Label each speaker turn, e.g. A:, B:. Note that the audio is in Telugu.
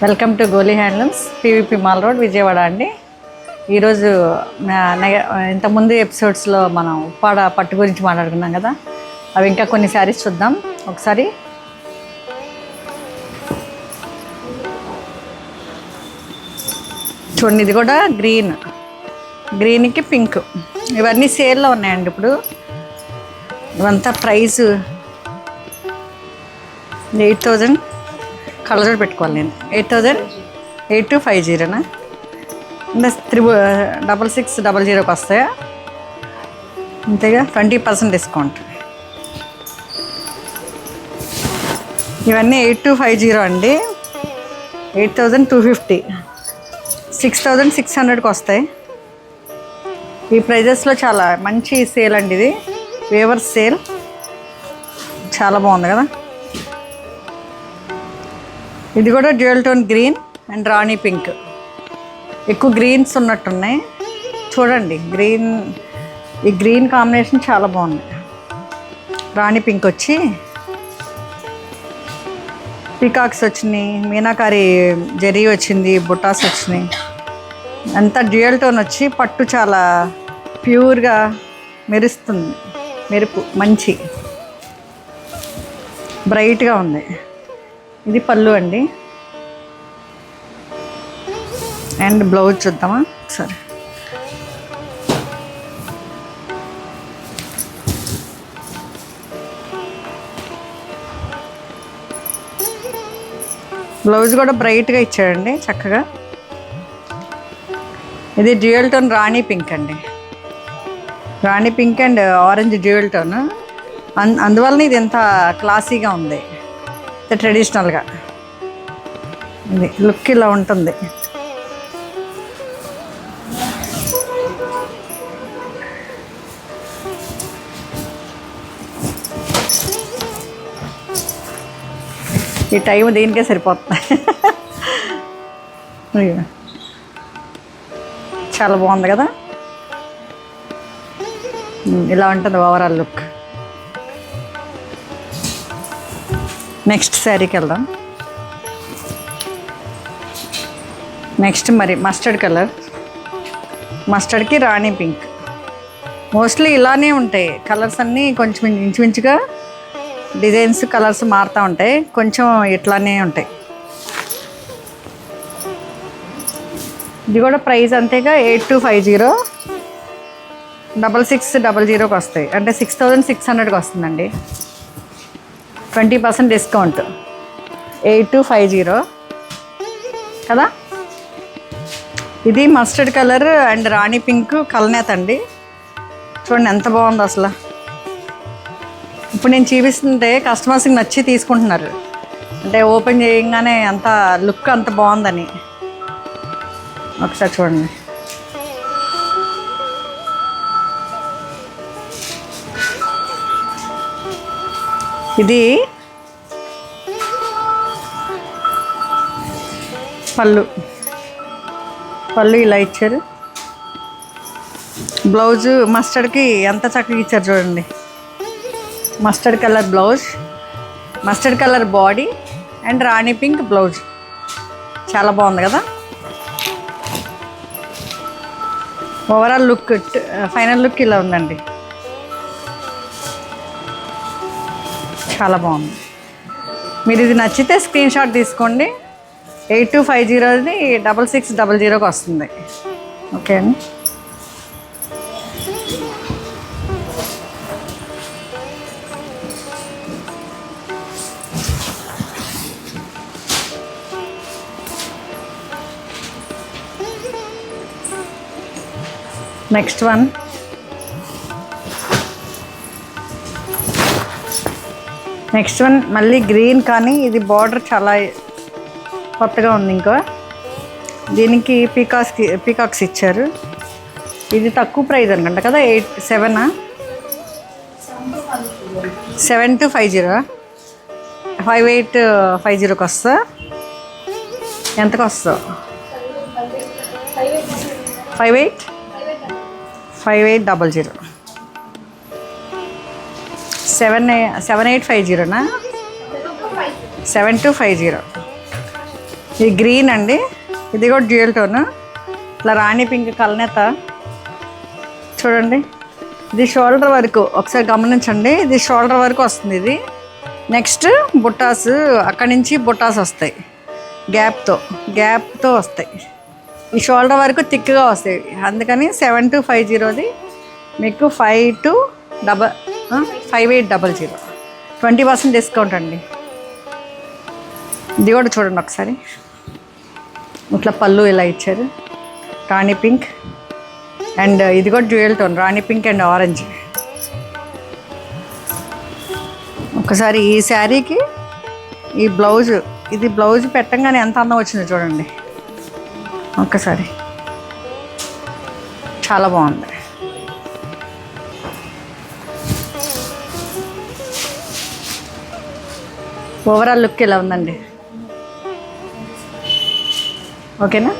A: Welcome to Goli handlooms, PVP mall road, Vijayawada అండి. ఈరోజు ఇంతకుముందు ఎపిసోడ్స్లో మనం ఉప్పాడ పట్టు గురించి మాట్లాడుకున్నాం కదా, అవి ఇంకా కొన్ని శారీస్ చూద్దాం ఒకసారి. చూడండి, ఇది కూడా గ్రీన్కి పింక్, ఇవన్నీ సేల్లో ఉన్నాయండి. ఇప్పుడు ఇవంతా ప్రైస్ 8,000. కలర్ పెట్టుకోవాలి నేను. 8,8250 అంటే 6660కి వస్తాయా? అంతేగా, 20% డిస్కౌంట్. ఇవన్నీ 8250 అండి. 8,250, 6,600కి వస్తాయి. ఈ ప్రైజెస్లో చాలా మంచి సేల్ అండి. ఇది వేవర్స్ సేల్, చాలా బాగుంది కదా. ఇది కూడా dual tone green and rani pink. ఎక్కువ గ్రీన్స్ ఉన్నట్టున్నాయి చూడండి. ఈ గ్రీన్ కాంబినేషన్ చాలా బాగుంది. రాణి పింక్ వచ్చి పీకాక్స్ వచ్చినాయి, మీనాకారి జరీ వచ్చింది, బుటాస్ వచ్చినాయి. అంతా డ్యూయల్ టోన్ వచ్చి పట్టు చాలా ప్యూర్గా మెరుస్తుంది. మెరుపు మంచి బ్రైట్గా ఉంది. ఇది పళ్ళు అండి. అండ్ బ్లౌజ్ చూద్దామా సరే. బ్లౌజ్ కూడా బ్రైట్గా ఇచ్చాడండి చక్కగా. ఇది డ్యూయల్ టోన్ రాణి పింక్ అండి. Rani pink and orange dual tone. అందువలన ఇది ఎంత క్లాసీగా ఉంది, ట్రెడిషనల్గా. ఇది లుక్ ఇలా ఉంటుంది. ఈ టైం దీనికే సరిపోతుంది. చాలా బాగుంది కదా. ఇలా ఉంటుంది ఓవరాల్ లుక్. నెక్స్ట్ శారీకి వెళ్దాం. నెక్స్ట్ మరి మస్టర్డ్ కలర్, మస్టర్డ్కి రాణి పింక్. మోస్ట్లీ ఇలానే ఉంటాయి కలర్స్ అన్నీ. కొంచెం ఇంచుమించుగా డిజైన్స్ కలర్స్ మారుతూ ఉంటాయి, కొంచెం ఇట్లానే ఉంటాయి. ఇది కూడా ప్రైస్ అంతేగా, 8250, 6660కి వస్తాయి. అంటే 6,600కి వస్తుందండి. 20% డిస్కౌంట్. 8250 కదా. ఇది mustard colour and rani pink కలనేత అండి. చూడండి ఎంత బాగుందో అసలు. ఇప్పుడు నేను చూపిస్తుంటే కస్టమర్స్కి నచ్చి తీసుకుంటున్నారు. అంటే ఓపెన్ చేయగానే అంత లుక్ అంత బాగుందని. ఒకసారి చూడండి. ఇది పళ్ళు ఇలా ఇచ్చారు. బ్లౌజు మస్టర్డ్కి ఎంత చక్కగా ఇచ్చారు చూడండి. Mustard colour blouse, mustard colour body and rani pink blouse. చాలా బాగుంది కదా. ఓవరాల్ లుక్, ఫైనల్ లుక్ ఇలా ఉందండి. చాలా బాగుంది. మీరు ఇది నచ్చితే స్క్రీన్ షాట్ తీసుకోండి. 8250ది 6600కి వస్తుంది. ఓకే అండి. నెక్స్ట్ వన్ మళ్ళీ గ్రీన్, కానీ ఇది బార్డర్ చాలా కొత్తగా ఉంది. ఇంకా దీనికి పీకాక్స్ ఇచ్చారు. ఇది తక్కువ ప్రైస్ అనుకుంటా కదా. 7250, 5850కి వస్తా. ఎంతకు వస్తా? 5800. 7850 7250. ఇది గ్రీన్ అండి, ఇది కూడా డ్యూయల్ టోన్. ఇట్లా రాణి పింక్ కలనేత చూడండి. ఇది షోల్డర్ వరకు ఒకసారి గమనించండి, ఇది షోల్డర్ వరకు వస్తుంది. ఇది నెక్స్ట్ బుట్టాస్, అక్కడి నుంచి బుట్టాస్ వస్తాయి, గ్యాప్తో వస్తాయి. ఈ షోల్డర్ వరకు థిక్గా వస్తాయి. అందుకని 7250 మీకు 5800, 20% డిస్కౌంట్ అండి. ఇది కూడా చూడండి ఒకసారి. ఇట్లా పళ్ళు ఇలా ఇచ్చారు, రాణి పింక్ అండ్ ఇది కూడా dual tone, rani pink and orange. ఒకసారి ఈ శారీకి ఈ బ్లౌజ్, ఇది బ్లౌజ్ పెట్టంగానే ఎంత అందం వచ్చిందో చూడండి ఒక్కసారి. చాలా బాగుంది. ఓవరాల్ లుక్ ఇలా ఉందండి. ఓకేనా?